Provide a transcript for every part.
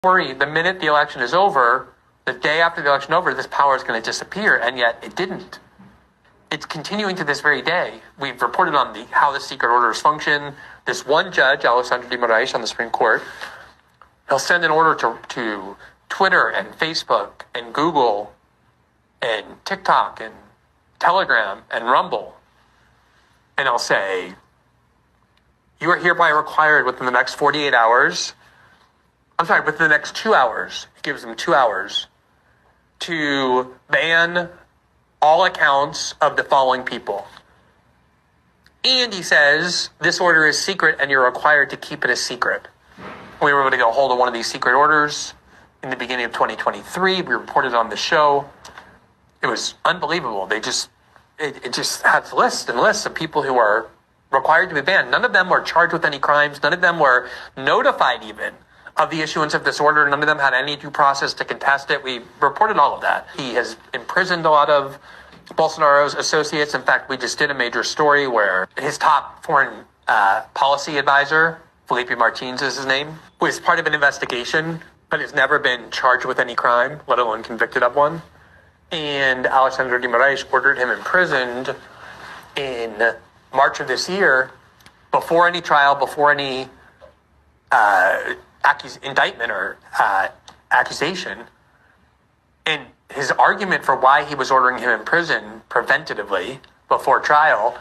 worry, the minute the election is over, the day after the election is over, this power is going to disappear, and yet it didn't. It's continuing to this very day. We've reported on how the secret orders function. This one judge, Alexandre de Moraes on the Supreme Court, he'll send an order to Twitter and Facebook and Google and TikTok and Telegram and Rumble, and he'll say, you are hereby required within the next 48 hours, within the next 2 hours, he gives them 2 hours, to ban all accounts of the following people. And he says, this order is secret and you're required to keep it a secret. We were able to get a hold of one of these secret orders in the beginning of 2023. We reported on the show. It was unbelievable. It just had lists and lists of people who are required to be banned. None of them were charged with any crimes. None of them were notified even of the issuance of this order. None of them had any due process to contest it. We reported all of that. He has imprisoned a lot of Bolsonaro's associates. In fact, we just did a major story where his top foreign policy advisor, Felipe Martins is his name, was part of an investigation, but has never been charged with any crime, let alone convicted of one. And Alexandre de Moraes ordered him imprisoned in March of this year, before any trial, before any indictment or accusation. And his argument for why he was ordering him in prison preventatively before trial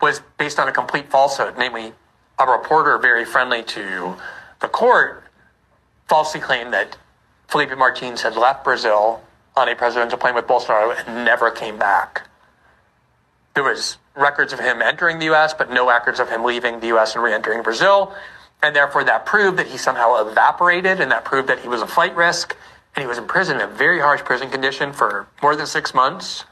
was based on a complete falsehood. Namely, a reporter very friendly to the court falsely claimed that Felipe Martins had left Brazil on a presidential plane with Bolsonaro and never came back. There was records of him entering the U.S., but no records of him leaving the U.S. and re-entering Brazil. And therefore, that proved that he somehow evaporated, and that proved that he was a flight risk. And he was in prison, in a very harsh prison condition for more than 6 months.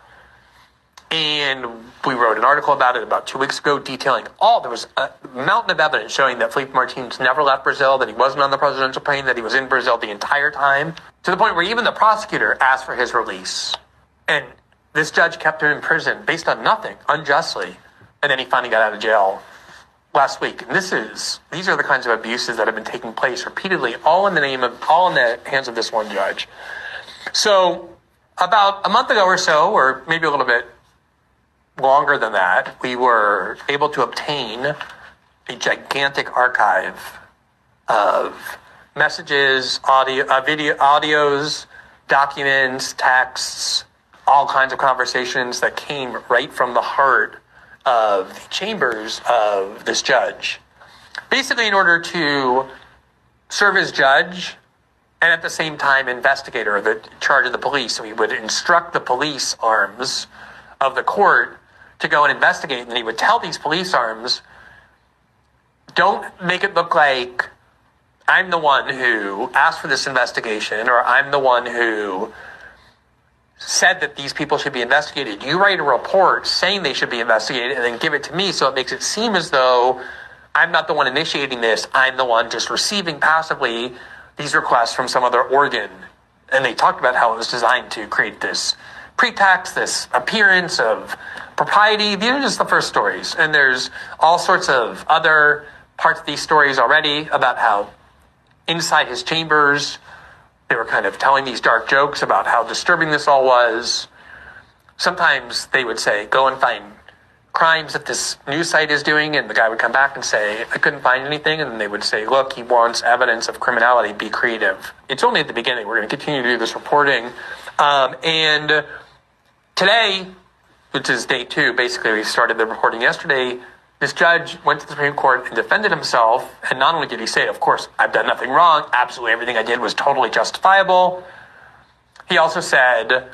And we wrote an article about it about 2 weeks ago detailing there was a mountain of evidence showing that Felipe Martins never left Brazil, that he wasn't on the presidential plane, that he was in Brazil the entire time, to the point where even the prosecutor asked for his release. And this judge kept him in prison based on nothing, unjustly. And then he finally got out of jail last week. And these are the kinds of abuses that have been taking place repeatedly, all in the hands of this one judge. So about a month ago or so, or maybe a little bit longer than that, we were able to obtain a gigantic archive of messages, audios, documents, texts, all kinds of conversations that came right from the heart of the chambers of this judge. Basically, in order to serve as judge and at the same time investigator, the charge of the police, so he would instruct the police arms of the court to go and investigate, and he would tell these police arms, don't make it look like I'm the one who asked for this investigation, or I'm the one who said that these people should be investigated. You write a report saying they should be investigated and then give it to me, so it makes it seem as though I'm not the one initiating this. I'm the one just receiving passively these requests from some other organ. And they talked about how it was designed to create this pretext, this appearance of propriety. These are just the first stories. And there's all sorts of other parts of these stories already about how inside his chambers, they were kind of telling these dark jokes about how disturbing this all was. Sometimes they would say, go and find crimes that this news site is doing, and the guy would come back and say, I couldn't find anything, and then they would say, look, he wants evidence of criminality, be creative. It's only at the beginning. We're going to continue to do this reporting. And today, which is day 2, basically we started the reporting yesterday, this judge went to the Supreme Court and defended himself, and not only did he say, of course, I've done nothing wrong, absolutely everything I did was totally justifiable, he also said,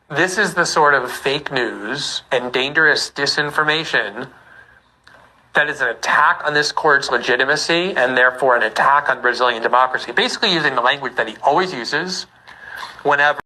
this is the sort of fake news and dangerous disinformation that is an attack on this court's legitimacy and therefore an attack on Brazilian democracy, basically using the language that he always uses whenever